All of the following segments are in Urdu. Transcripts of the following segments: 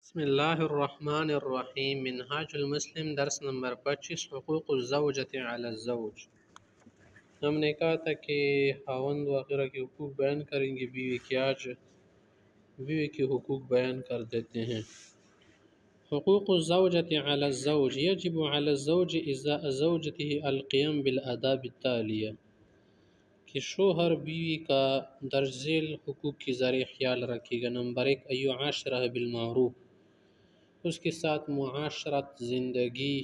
بسم اللہ الرحمن الرحیم منہاج المسلم درس نمبر 25 حقوق الزوجۃ علی الزوج۔ ہم نے کہا تھا کہ خاوند وغیرہ کے حقوق بیان کریں گے، بیوی کے آج بیوی کے حقوق بیان کر دیتے ہیں۔ حقوق الزوجۃ علی الزوج یجب علی الزوج ازاء زوجته القیام بالآداب التالیہ، کہ شوہر بیوی کا درج ذیل حقوق کی ذریعہ خیال رکھے گا۔ نمبر 1 ایعاشرہ بالمعروف، اس کے ساتھ معاشرت، زندگی،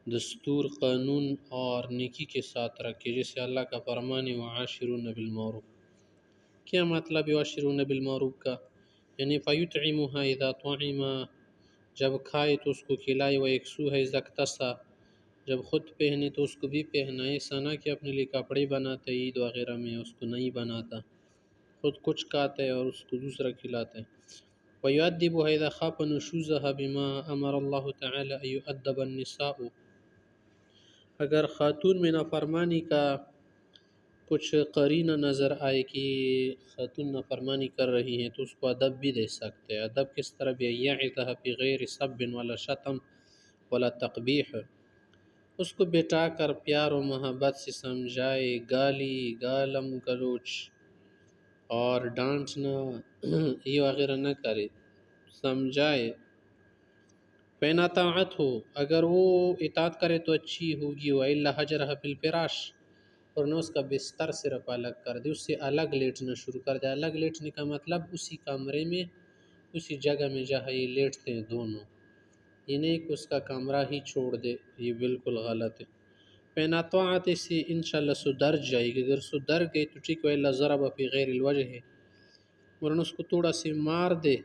دستور، قانون اور نیکی کے ساتھ رکھے، جیسے اللہ کا فرمان ہے وعاشرون بالمعروف۔ کیا مطلب ہے وعاشرون بالمعروف کا؟ یعنی فیطعمها اذا طعم، جب کھائے تو اس کو کھلائے، ویکسوها اذا اکتسى، جب خود پہنے تو اس کو بھی پہنائے۔ ایسا نہ کہ اپنے لیے کپڑے بناتے عید وغیرہ میں اس کو نہیں بناتا، خود کچھ کھاتا ہے اور اس کو دوسرا کھلاتا ہے۔ وَيُؤَدِّبُهَا إِذَا خَافَ نُشُوزَهَا بِمَا أَمَرَ اللَّهُ تَعَالَى أَن يُؤَدَّبَ النِّسَاءُ، اگر خاتون میں نافرمانی کا کچھ قرینہ نظر آئے کہ خاتون نافرمانی کر رہی ہیں تو اس کو ادب بھی دے سکتے ہیں۔ ادب کس طرح بھی؟ يَعِظَهَا بِغَيْرِ سَبٍّ وَلَا شَتْمٍ وَلَا تَقْبِيحٍ، اس کو بٹا کر پیار و محبت سے سمجھائے، گالی گالم گلوچ اور ڈانٹنا یہ وغیرہ نہ کرے، سمجھائے۔ فَإِنْ أَطَاعَتْهُ، اگر وہ اطاعت کرے تو اچھی ہوگی، وَإِلَّا هَجَرَهَا فِي الْفِرَاشِ، اور نہ اس کا بستر صرف الگ کر دے، اس سے الگ لیٹنا شروع کر دے۔ الگ لیٹنے کا مطلب اسی کمرے میں، اسی جگہ میں جہاں یہ لیٹتے ہیں دونوں، یہ نہیں کہ اس کا کمرہ ہی چھوڑ دے، یہ بالکل غلط ہے۔ فَإِنْ أَطَاعَتْ، اس سے انشاءاللہ سدھر جائے گی، اگر سدھر گئی تو ٹھیک، وَإِلَّا ضَرَبَ فِي غَيْرِ الْوَجْهِ، ورنہ اس کو تھوڑا سے مار دے،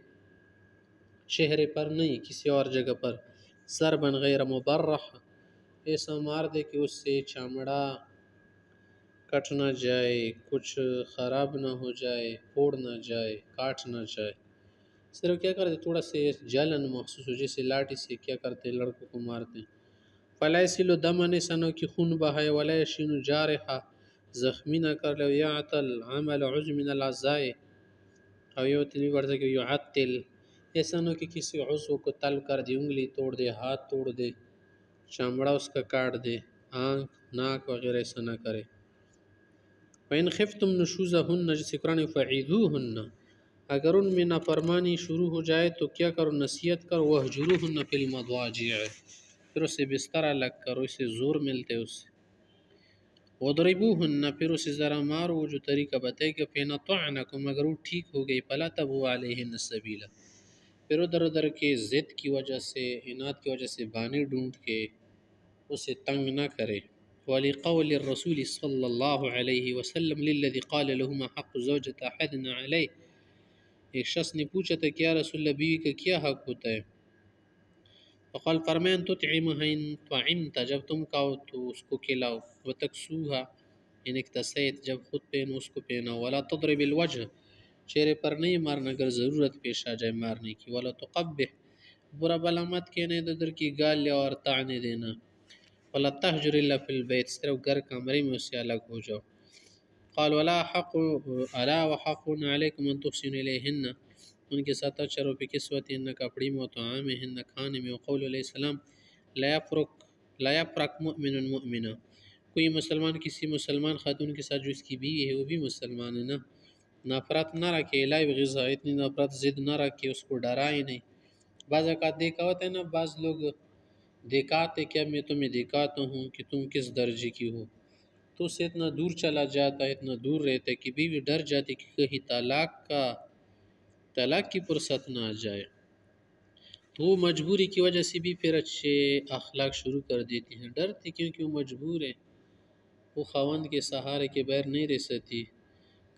چہرے پر نہیں کسی اور جگہ پر، ضرباً غیر مبرح، ایسا مار دے کہ اس سے چمڑا کٹ نہ جائے، کچھ خراب نہ ہو جائے، پھوڑ نہ جائے، کاٹ نہ جائے، صرف کیا کرتے تھوڑا سے جلن محسوس ہو، جیسے لاٹھی سے کیا کرتے لڑکوں کو مارتے ہیں۔ فَلَا يَسِلُ دَمًا، ایسا نہ کہ خون بہائے، وَلَا يَشِنُ جَارِحًا، زخمی نہ کر لے، وَيَعْتَلْ عَمَلَ عُضْوٍ مِّنَ الْأَعْضَاءِ، اور یہ نہیں پڑھ سکے يُعَتِّلْ، ایسا نہ کہ کسی عضو کو تل کر دے، انگلی توڑ دے، ہاتھ توڑ دے، چمڑا اس کا کاٹ دے، آنکھ ناک وغیرہ ایسا نہ کرے۔ فَإِنْ خِفْتُمْ نُشُوزَهُنَّ، جیسے قرآن فَعِظُوهُنَّ، اگر ان میں نافرمانی شروع ہو جائے تو کیا کرو؟ نصیحت کرو، وَاهْجُرُوهُنَّ فِي الْمَضَاجِعِ، پھر اسے بستر الگ کرو، اسے زور ملتے اس سے۔ وَاضْرِبُوهُنَّ، پھر اسے ذرا مارو، جو طریقہ بتائے گا۔ فَإِنْ أَطَعْنَكُمْ، اگر وہ ٹھیک ہو گئی، فَلَا تَبْغُوا عَلَيْهِنَّ سَبِيلًا، پھر ادھر ادھر کے ضد کی وجہ سے، اناد کی وجہ سے بہانے ڈھونڈ کے اسے تنگ نہ کرے۔ وَلِقَوْلِ الرَّسُولِ صلی اللہ علیہ وسلم لِلَّذِي قَالَ لَهُ مَا حَقُّ زَوْجَةِ أَحَدٍ عَلَيْهِ، ایک شخص نے پوچھا تھا کہ یا رسول اللہ، بیوی کا کیا حق ہوتا ہے؟ فقال، فرمائیں، تُطْعِمُهَا إِن طَعِمْتَ، جب تم کھاؤ تو اس کو کھلاؤ، وَتَكْسُوهَا إِنْ اكْتَسَيْتَ، جب خود پہنو اس کو پہناؤ، وَلَا تَضْرِبِ الْوَجْهَ، چہرے پر نہیں مارنا اگر ضرورت پیش آ جائے مارنے کی، وَلَا تُقَبِّحْ، برا بلا مت کہنے، ادھر کی گال اور طعنے دینا، وَلَا تَهْجُرْ إِلَّا فِي الْبَيْتِ، صرف گھر کمرے میں اس سے الگ ہو جاؤ۔ قال وَلَا حَقٌ أَلَا وَحَقٌ عَلَيْكُمْ أَن تُحْسِنُوا إِلَيْهِنَّ، ان کے ساتھ اچھا روپے کسوتهن، کپڑے میں، وطعامهن، کھانے میں، وقول علیہ السلام لا يفرق مؤمن مؤمنہ، کوئی مسلمان کسی مسلمان خاتون کے ساتھ جو اس کی بیوی ہے وہ بھی مسلمان ہے نا، نفرت نہ رکھے، لا یبغض، اتنی نفرت ضد نہ رکھے، اس کو ڈرائے نہیں۔ بعض اوقات دیکھا ہوتا ہے نا، بعض لوگ دکھاتے کیا میں تمہیں دکھاتا ہوں کہ تم کس درجے کی ہو، تو اس سے اتنا دور چلا جاتا ہے، اتنا دور رہتا ہے کہ بیوی ڈر جاتی کہ کہیں طلاق کی فرصت نہ آ جائے، تو وہ مجبوری کی وجہ سے بھی پھر اچھے اخلاق شروع کر دیتی ہیں، ڈرتی کیونکہ وہ مجبور ہے، وہ خاوند کے سہارے کے بغیر نہیں رہ سکتی۔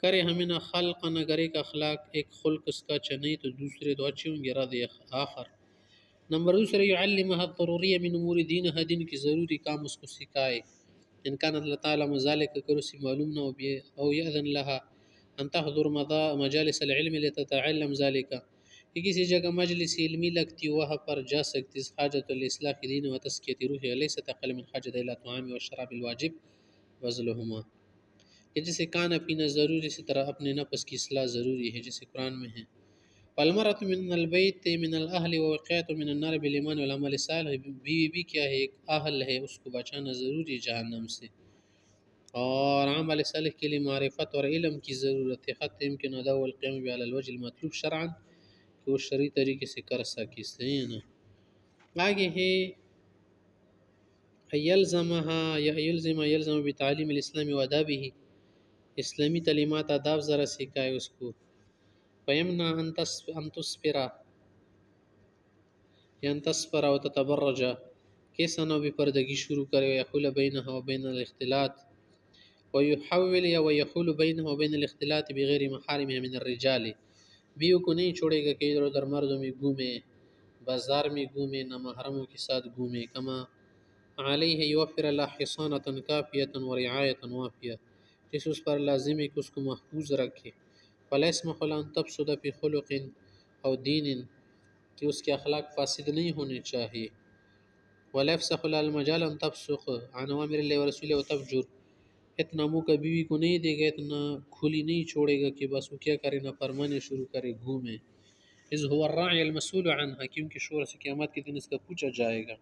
کرے ہمیں نہ خلق، اگر ایک اخلاق، ایک خلق اس کا اچھا نہیں تو دوسرے تو اچھے ہوں گے، راضی آخر۔ نمبر دوسرا، يعلمها الضرورية من امور دینها، دین کی ضروری کام اس کو سکھائے، ان كان اللہ تعالیٰ ذلك، اگر اسے معلوم نہ ہو بھی، او يأذن لها ان تحضر مجالس العلم لتتعلم ذلك، کہ کسی جگہ مجلس علمی لگتی وہاں پر جا سکتی، حاجت الاصلاح دین و تزکیۃ روح ليست اقل من حاجت الى الطعام والشراب الواجب بذلهما، کہ جسے کھانا پینا ضروری، اسی طرح اپنے نفس کی اصلاح ضروری ہے، جیسے قرآن میں ہے والمرأة من البیت من الاہل ووقیت من النار بالایمان والعمل الصالح، بیوی بھی کیا ہے، ایک اہل ہے، اس کو بچانا ضروری ہے جہنم سے، اور عمل صالح کے لیے معرفت اور علم کی ضرورت ہے، حتی يمكن اداء القيام على الوجه المطلوب شرعا، کہ وہ شرعی طریقے سے کر سکے، صحیح ہے نا۔ آگے ہے یلزم بتعلیم الاسلام و آدابه، اسلامی تعلیمات آداب ذرا سکھائے اس کو، فیمنع ان تصبر و تتبرج، کیسا نہ بھی پردگی شروع کرے، ویحول بینها و بین الاختلاط، ویحول بینها و بین الاختلاط بغیر محارمها من الرجال، بیو کو نہیں چھوڑے گا کہ ادھر ادھر مردوں میں گھومے، بازار میں گھومے، نہ محرموں کے ساتھ گھومے، کما علیہ یوفر اللہ حصانۃ کافیۃ و رعایۃ وافیہ، جس اس پر لازم ہے کہ اس کو محفوظ رکھے، فلا يسمح لها ان تفسد في خلق او دین، کہ اس کے اخلاق فاسد نہیں ہونے چاہیے، ولا يفسح لها المجال ان تفسق عن اوامر اللہ ورسولہ وتفجر، اتنا موقع بیوی کو نہیں دے گا، اتنا کھلی نہیں چھوڑے گا کہ بس وہ کیا کرے، نہ فرمانے شروع کرے، گھومے، اذ هو الراعی المسئول عنها، کیونکہ شور سے قیامت کے دن اس کا پوچھا جائے گا،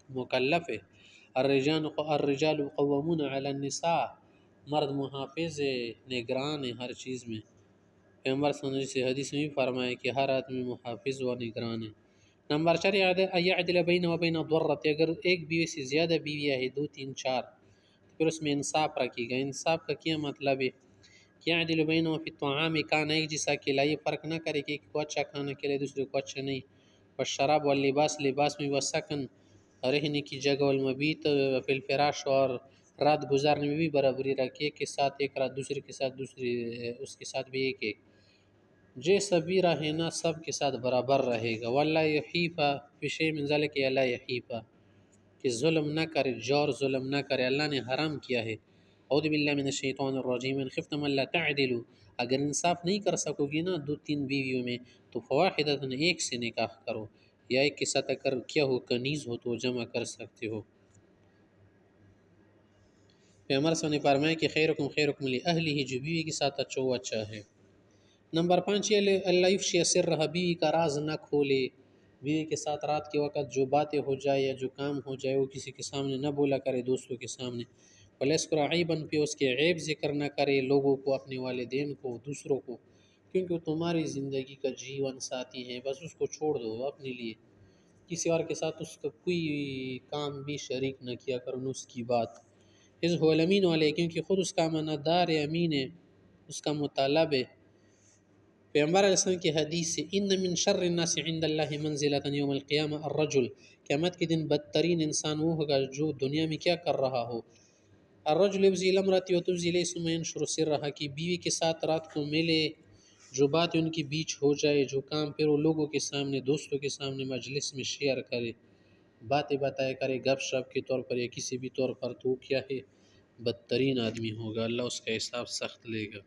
مکلف ہے، الرجال قوامون علی النساء، مرد محافظ ہے، نگران ہے ہر چیز میں، پیغمبر صلی اللہ علیہ وسلم سے حدیث میں بھی فرمایا کہ ہر آدمی محافظ و نگران ہے۔ نمبر 4 یعدل بین و بین الضرۃ، اگر ایک بیوی سے زیادہ بیویاں ہے، 2 3 4، تو پھر اس میں انصاف رکھے گا۔ انصاف کا کیا مطلب ہے کہ یعدل بینہم فی الطعام، کھانا ایک جیسا کھلائے، فرق نہ کرے کہ ایک کو اچھا کھانا کھلائے دوسرے کو اچھا نہیں، والشراب واللباس، لباس میں، والسکن، رہنے کی جگہ، والمبیت فی الفراش، اور رات گزارنے میں بھی برابری رکھے، ایک کے ساتھ ایک رات، دوسرے کے ساتھ دوسری، اس کے ساتھ بھی ایک ایک، جیسا بھی رہے نا سب کے ساتھ برابر رہے گا، واللہ یحیفہ فی شیء من ذلک، اللہ یحیفہ، کہ ظلم نہ کرے، جور ظلم نہ کرے، اللہ نے حرام کیا ہے۔ اعوذ باللہ من الشیطان الرجیم، ان خفتم اللہ تعدلوا، اگر انصاف نہیں کر سکو گی نا 2 3 بیویوں میں، تو فواحدۃ، ایک سے نکاح کرو، یا ایک کے ساتھ اگر کیا ہو کنیز ہو تو جمع کر سکتے ہو۔ پیغمبر صلی اللہ علیہ وسلم نے فرمایا کہ خیرکم خیرکم لأہلہ، جو بیوی کے ساتھ اچھا وہ اچھا ہے۔ نمبر 5 اللہ یفشی سرہ، بیوی کا راز نہ کھولے، بیوی کے ساتھ رات کے وقت جو باتیں ہو جائے یا جو کام ہو جائے وہ کسی کے سامنے نہ بولا کرے، دوستوں کے سامنے، ولیذکر عیبا فیہ، اس کے عیب ذکر نہ کرے، لوگوں کو، اپنے والدین کو، دوسروں کو، کیونکہ وہ تمہاری زندگی کا جیون ساتھی ہے، بس اس کو چھوڑ دو اپنے لیے، کسی اور کے ساتھ اس کا کوئی کام بھی شریک نہ کیا کرو، نہ اس کی بات، اذ هو الامین علیہ، کیونکہ خود اس کا امانت دار ہے، امین ہے، اس کا مطالب ہے۔ پیغمبر علیہ السلام کی حدیث سے، ان من شر الناس عند اللہ منزلۃ یوم القیامہ الرجل، قیامت کے دن بدترین انسان وہ ہوگا جو دنیا میں کیا کر رہا ہو، الرجل یبزی الامرأة وتبزی الیہ ثم ینشر سرها، کہ بیوی کے ساتھ رات کو ملے، جو بات ان کے بیچ ہو جائے، جو کام، پھر وہ لوگوں کے سامنے، دوستوں کے سامنے، مجلس میں شیئر کرے، باتیں بتایا کرے، گپ شپ کے طور پر یا کسی بھی طور پر، تو کیا ہے، بدترین آدمی ہوگا، اللہ اس کا حساب سخت لے گا۔